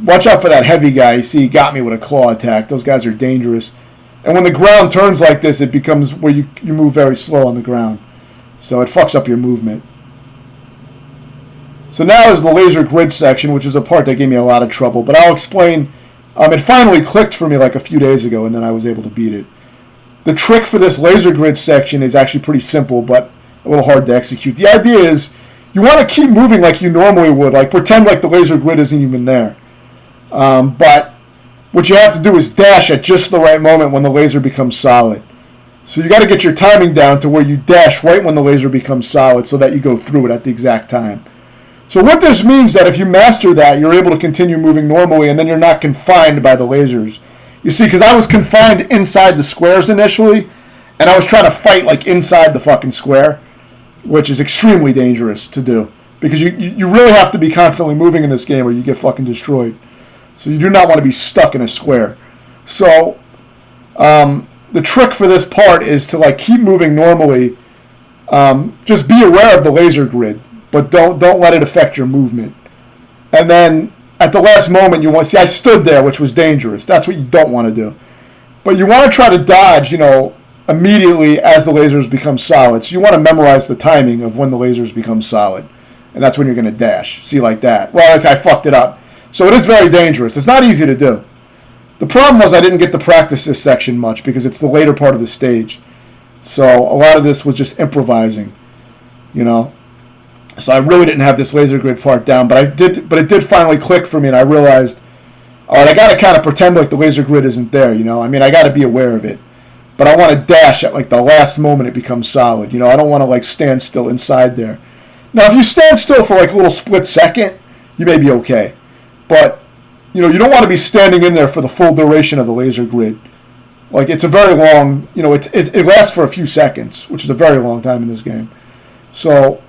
Watch out for that heavy guy. You see, he got me with a claw attack. Those guys are dangerous. And when the ground turns like this, it becomes where you move very slow on the ground. So it fucks up your movement. So now is the laser grid section, which is a part that gave me a lot of trouble. But I'll explain. It finally clicked for me like a few days ago, and then I was able to beat it. The trick for this laser grid section is actually pretty simple, but a little hard to execute. The idea is you want to keep moving like you normally would, like pretend like the laser grid isn't even there. But what you have to do is dash at just the right moment when the laser becomes solid. So you got to get your timing down to where you dash right when the laser becomes solid so that you go through it at the exact time. So what this means that if you master that, you're able to continue moving normally, and then you're not confined by the lasers. You see, because I was confined inside the squares initially, and I was trying to fight like inside the fucking square, which is extremely dangerous to do. Because you really have to be constantly moving in this game or you get fucking destroyed. So you do not want to be stuck in a square. So the trick for this part is to keep moving normally. Just be aware of the laser grid, but don't let it affect your movement. And then at the last moment, you want to see I stood there, which was dangerous. That's what you don't want to do. But you want to try to dodge, immediately as the lasers become solid. So you want to memorize the timing of when the lasers become solid. And that's when you're going to dash. See, like that. Well, I fucked it up. So it is very dangerous. It's not easy to do. The problem was I didn't get to practice this section much because it's the later part of the stage. So a lot of this was just improvising, you know. So I really didn't have this laser grid part down, but it did finally click for me, and I realized, all right, I got to kind of pretend like the laser grid isn't there, you know. I mean, I got to be aware of it. But I want to dash at like the last moment it becomes solid. You know, I don't want to like stand still inside there. Now, if you stand still for like a little split second, you may be okay. But, you know, you don't want to be standing in there for the full duration of the laser grid. Like, it's a very long, you know, it lasts for a few seconds, which is a very long time in this game. So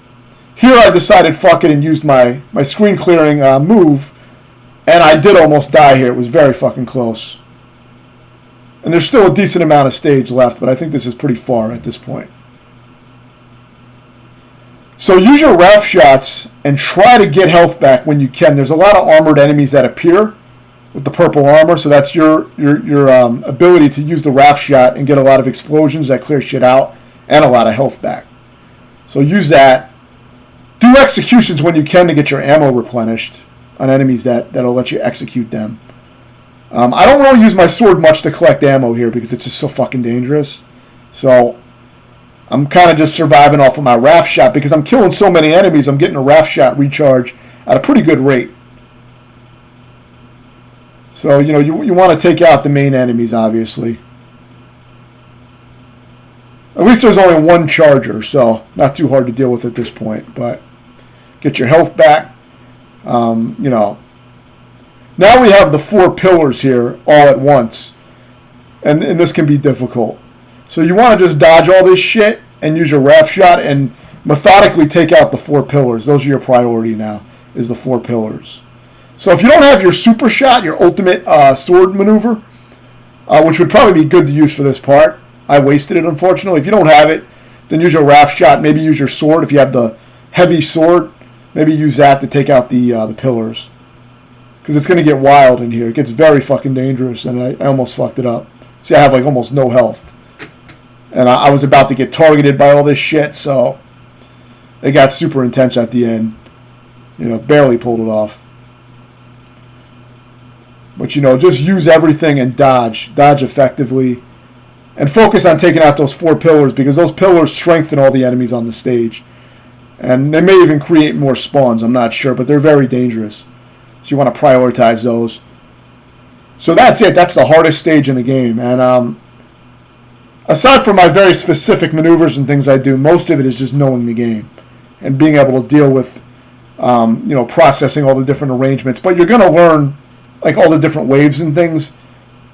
here I decided fuck it and used my screen clearing move, and I did almost die here. It was very fucking close. And there's still a decent amount of stage left, but I think this is pretty far at this point. So use your Ralph shots and try to get health back when you can. There's a lot of armored enemies that appear with the purple armor, so that's your ability to use the Ralph shot and get a lot of explosions that clear shit out and a lot of health back. So use that. Do executions when you can to get your ammo replenished on enemies that'll let you execute them. I don't really use my sword much to collect ammo here because it's just so fucking dangerous. So I'm kind of just surviving off of my Ralph shot because I'm killing so many enemies. I'm getting a Ralph shot recharge at a pretty good rate. So, you know, you want to take out the main enemies, obviously. At least there's only one charger, so not too hard to deal with at this point. But get your health back. You know. Now we have the 4 pillars here all at once. And this can be difficult. So you want to just dodge all this shit and use your Ralph shot and methodically take out the 4 pillars. Those are your priority now, is the 4 pillars. So if you don't have your super shot, your ultimate sword maneuver, which would probably be good to use for this part. I wasted it, unfortunately. If you don't have it, then use your Ralph shot. Maybe use your sword. If you have the heavy sword, maybe use that to take out the pillars. Because it's going to get wild in here. It gets very fucking dangerous, and I almost fucked it up. See, I have like almost no health. And I was about to get targeted by all this shit, so it got super intense at the end. You know, barely pulled it off. But, you know, just use everything and dodge. Dodge effectively. And focus on taking out those 4 pillars, because those pillars strengthen all the enemies on the stage. And they may even create more spawns, I'm not sure, but they're very dangerous. So you want to prioritize those. So that's it. That's the hardest stage in the game. And aside from my very specific maneuvers and things I do, most of it is just knowing the game and being able to deal with, you know, processing all the different arrangements. But you're going to learn, like, all the different waves and things.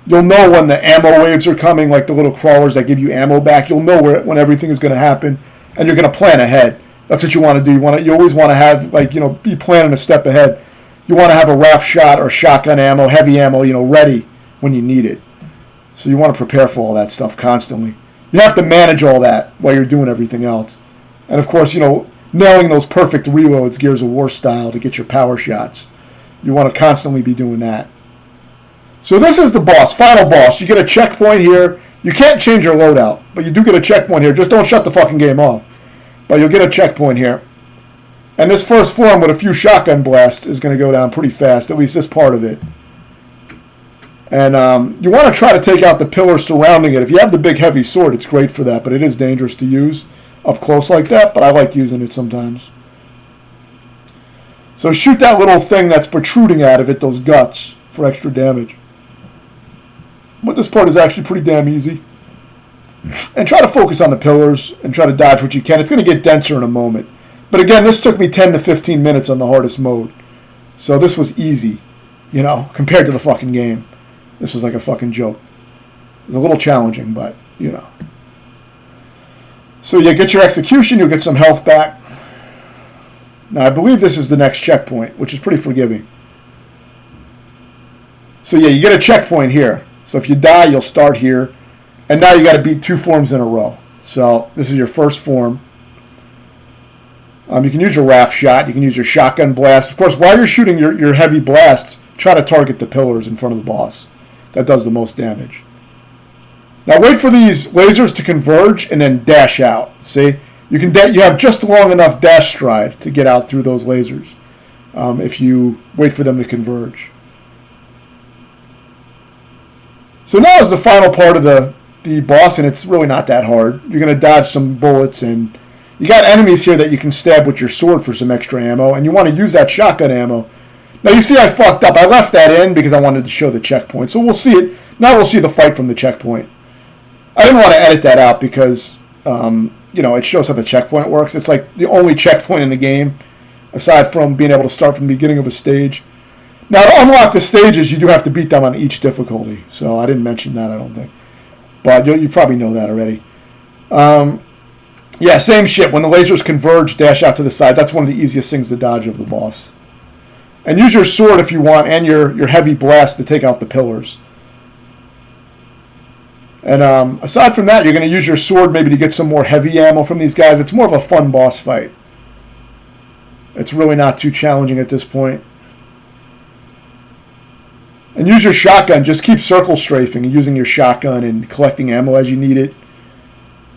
You'll know when the ammo waves are coming, like the little crawlers that give you ammo back. You'll know when everything is going to happen, and you're going to plan ahead. That's what you want to do. You always want to have, like, you know, be planning a step ahead. You want to have a Ralph shot or shotgun ammo, heavy ammo, you know, ready when you need it. So you want to prepare for all that stuff constantly. You have to manage all that while you're doing everything else. And of course, you know, nailing those perfect reloads, Gears of War style, to get your power shots. You want to constantly be doing that. So this is the boss, final boss. You get a checkpoint here. You can't change your loadout, but you do get a checkpoint here. Just don't shut the fucking game off. But you'll get a checkpoint here. And this first form with a few shotgun blasts is going to go down pretty fast, at least this part of it. And you want to try to take out the pillars surrounding it. If you have the big heavy sword, it's great for that, but it is dangerous to use up close like that, but I like using it sometimes. So shoot that little thing that's protruding out of it, those guts, for extra damage. But this part is actually pretty damn easy. And try to focus on the pillars and try to dodge what you can. It's going to get denser in a moment. But again, this took me 10 to 15 minutes on the hardest mode. So this was easy, you know, compared to the fucking game. This was like a fucking joke. It was a little challenging, but, you know. So you get your execution, you'll get some health back. Now, I believe this is the next checkpoint, which is pretty forgiving. So yeah, you get a checkpoint here. So if you die, you'll start here. And now you got to beat 2 forms in a row. So this is your first form. You can use your Ralph shot. You can use your shotgun blast. Of course, while you're shooting your heavy blast, try to target the pillars in front of the boss. That does the most damage. Now wait for these lasers to converge and then dash out. See? You have just long enough dash stride to get out through those lasers if you wait for them to converge. So now is the final part of the boss, and it's really not that hard. You're going to dodge some bullets, and you got enemies here that you can stab with your sword for some extra ammo, and you want to use that shotgun ammo. Now you see I fucked up. I left that in because I wanted to show the checkpoint. So we'll see it. Now we'll see the fight from the checkpoint. I didn't want to edit that out because, it shows how the checkpoint works. It's like the only checkpoint in the game, aside from being able to start from the beginning of a stage. Now, to unlock the stages, you do have to beat them on each difficulty. So I didn't mention that, I don't think. But you probably know that already. Yeah, same shit. When the lasers converge, dash out to the side. That's one of the easiest things to dodge of the boss. And use your sword if you want, and your heavy blast to take out the pillars. And aside from that, you're going to use your sword maybe to get some more heavy ammo from these guys. It's more of a fun boss fight. It's really not too challenging at this point. And use your shotgun. Just keep circle strafing and using your shotgun and collecting ammo as you need it.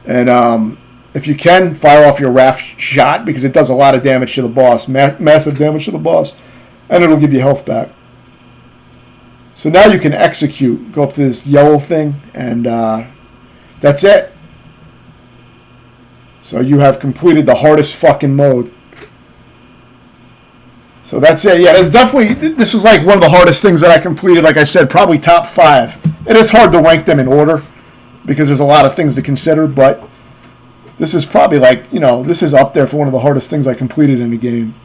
And if you can, fire off your raft shot because it does a lot of damage to the boss. Massive damage to the boss. And it'll give you health back. So now you can execute. Go up to this yellow thing, and that's it. So you have completed the hardest fucking mode. So that's it. Yeah, this was like one of the hardest things that I completed. Like I said, probably top 5. It is hard to rank them in order because there's a lot of things to consider, but this is probably this is up there for one of the hardest things I completed in a game.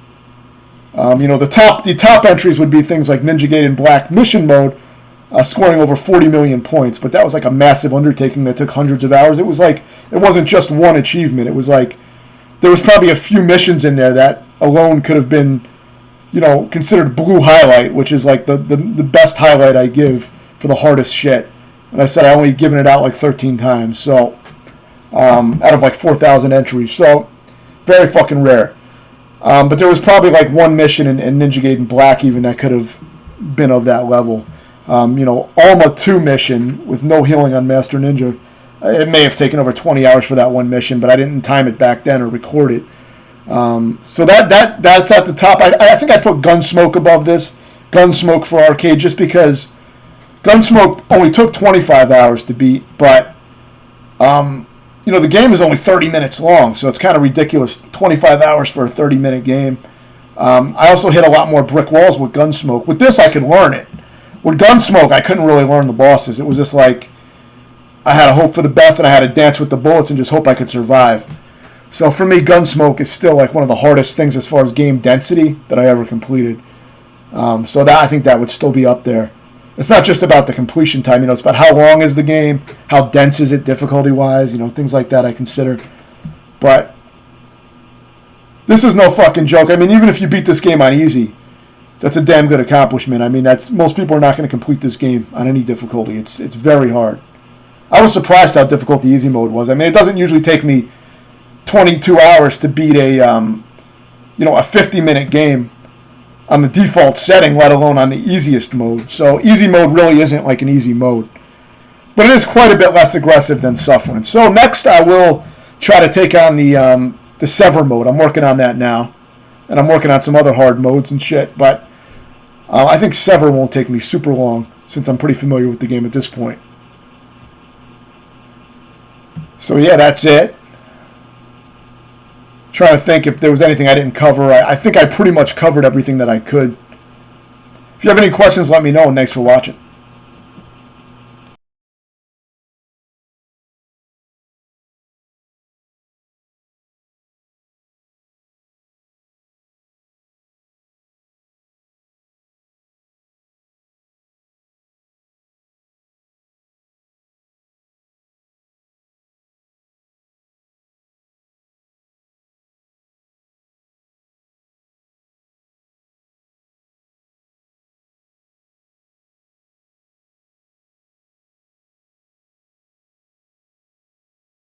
The top entries would be things like Ninja Gaiden Black Mission Mode, scoring over 40 million points, but that was like a massive undertaking that took hundreds of hours. It wasn't just one achievement. It was like there was probably a few missions in there that alone could have been, considered blue highlight, which is like the best highlight I give for the hardest shit. And I said I only given it out like 13 times, so out of like 4,000 entries, so very fucking rare. But there was probably like one mission in Ninja Gaiden Black even that could have been of that level. Alma 2 mission with no healing on Master Ninja. It may have taken over 20 hours for that one mission, but I didn't time it back then or record it. So that's at the top. I think I put Gun.Smoke above this. Gun.Smoke for arcade just because Gun.Smoke only took 25 hours to beat, but the game is only 30 minutes long, so it's kind of ridiculous. 25 hours for a 30-minute game. I also hit a lot more brick walls with Gun.Smoke. With this, I could learn it. With Gun.Smoke, I couldn't really learn the bosses. It was just like I had to hope for the best, and I had to dance with the bullets and just hope I could survive. So for me, Gun.Smoke is still like one of the hardest things as far as game density that I ever completed. So I think that would still be up there. It's not just about the completion time, it's about how long is the game, how dense is it difficulty-wise, things like that I consider. But this is no fucking joke. Even if you beat this game on easy, that's a damn good accomplishment. Most people are not going to complete this game on any difficulty. It's very hard. I was surprised how difficult the easy mode was. It doesn't usually take me 22 hours to beat a 50-minute game on the default setting, let alone on the easiest mode. So easy mode really isn't like an easy mode. But it is quite a bit less aggressive than Sufferance. So next I will try to take on the Sever mode. I'm working on that now. And I'm working on some other hard modes and shit. But I think Sever won't take me super long since I'm pretty familiar with the game at this point. So yeah, that's it. Trying to think if there was anything I didn't cover. I think I pretty much covered everything that I could. If you have any questions, let me know, and thanks for watching.